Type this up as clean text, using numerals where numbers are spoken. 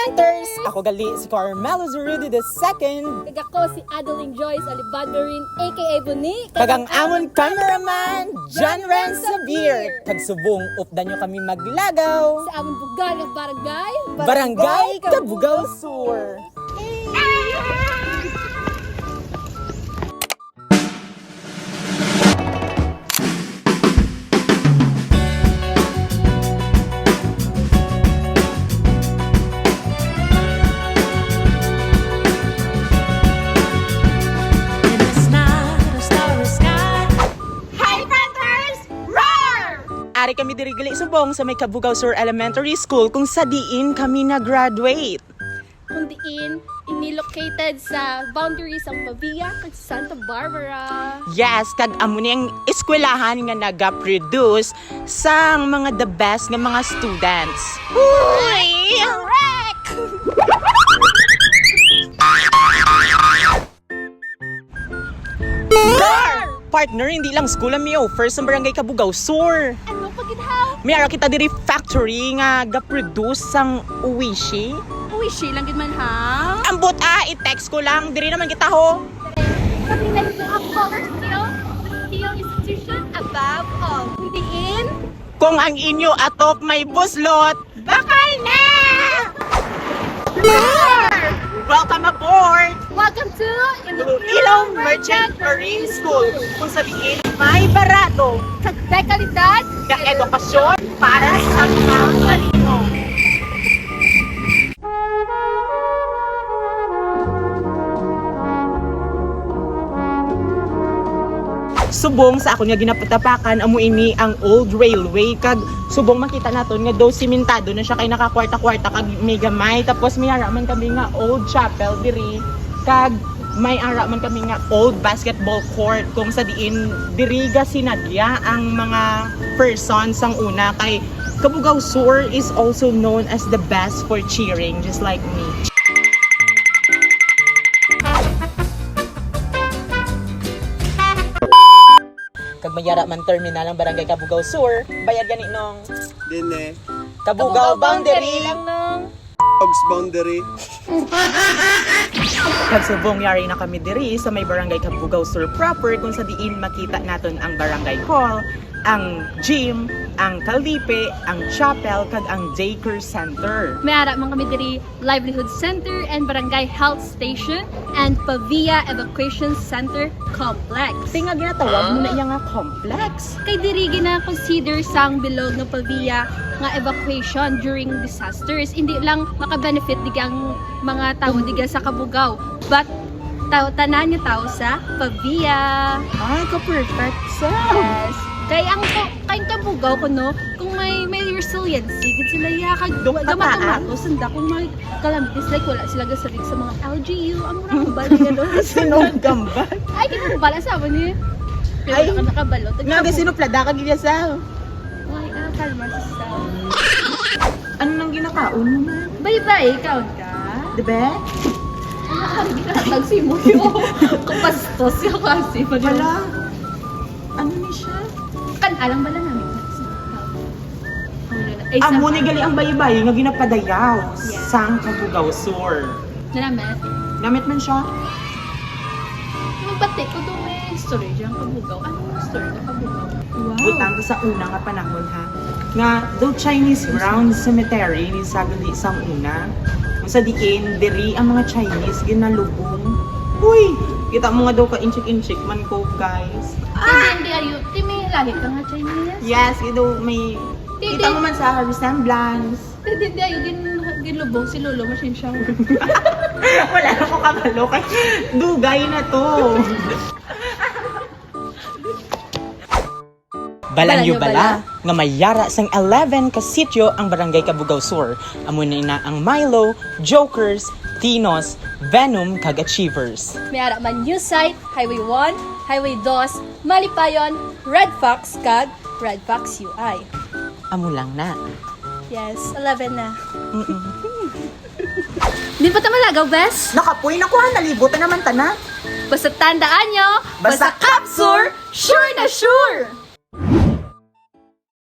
Franters! Ako gali si Carmelo Zuridi II. Kag ako si Adeline Joyce Alibandarin, aka Buni. Kagang amon cameraman, John Ren Sabir. Kag subong, updan nyo kami maglagaw. Sa amon bugal ng barangay. Barangay Cabugao Sur. Ari kami diri gali subong sa may Cabugao Sur Elementary School kung sa diin kami na-graduate. Kung diin, inilocated sa boundaries ng Pavia kag Santa Barbara. Yes, kag amo ni ang eskwelahan nga naga-produce sang mga the best nga mga students. Uy! Correct! Partner, hindi lang school ang miyo. First ang barangay Cabugao Sur. Ano pagidhaw? May ara kita diri factory nga ga-produce sang uwishi. Uy, lang gid man ha. Ambot i-text ko lang. Diri naman kita ho. Something that you have color skill, skill institution above all. Kung diin, Kung ang inyo atok may buslot, bakal na! Welcome aboard! welcome to Iloilo Merchant Marine School. Kung sabihin, may barato Kag dekalidad. na edukasyon para sa mga talino. Subong sa ako nga ginapatapakan amo ini ang old railway kag subong makita naton nga do simentado na siya kay nakakwarta-kwarta kag may gamay tapos may ara man kami nga old chapel diri kag may ara man kami nga old basketball court kung sa diin diri ga sinadya ang mga persons sang una kay Cabugao Sur is also known as the best for cheering just like me. Kag mayara man terminal ang barangay Cabugao Sur, bayad gani nung Dine, Cabugao Boundary. lang nung. Dogs Boundary. Kag subong yari na kami diri sa may barangay Cabugao Sur proper kung sa diin makita naton ang barangay hall, ang gym, ang kalipe, ang chapel, kag ang daycare center. May ara man kami diri Livelihood Center and Barangay Health Station and Pavia Evacuation Center Complex. Tinga ginatawag mo na iya nga complex. Kay diri gina-consider sang bilog nga Pavia nga evacuation during disasters. Hindi lang maka-benefit digang mga tao diga sa Cabugao, but tanan yung tao sa Pavia. Ay, ka-perfect sa. Yes. Kay ang kain Cabugao kuno kung may resiliency gid sila ya kag gamata sanda kung may calamities like wala sila gasalig sa mga LGU ang mura bali ano Sinog gambat. ay kini bala sa mo ni Ay, pero nakabalo Nga ga sinuplada ka gid sa. ay kalma sa Ano nang ginakaon mo na? bye count ka Diba? hindi ka nagsimo yo kapastos yo kasi Wala. Ano ni siya? kan alam bala namin Amo ni gali ang bayi-bayi nga ginapadayaw Yeah. sang Cabugao Sur. nalamet Namit man siya. yung batik ko doon may story dyan Cabugao anong story na Cabugao Butang sa una nga panahon ha. Nga do Chinese ground cemetery ni sagali sang una. Kung sa diin diri ang mga Chinese ginalubong. Uy, kita mo nga daw ka inchik-inchik man ko guys. hindi ayo timi lahi ka nga Chinese Yes, ito may kita mo man sa resemblance. hindi ayo ginlubong si Lolo machine siya Wala na ko kabalo kay dugay na to. Balanyo bala nga mayara sang 11 ka sityo ang barangay Cabugao Sur. Amo na ang Milo, Jokers, Tinos, Venom kag Achievers. may ara man new site Highway 1 Highway 2 Malipayon Red Fox kag Red Fox UI Amo lang na. yes 11 na di pa ta malagaw bes Nakapoy na ko ha, nalibutan naman tanan. basta tandaan nyo Basta Capsur, sure na sure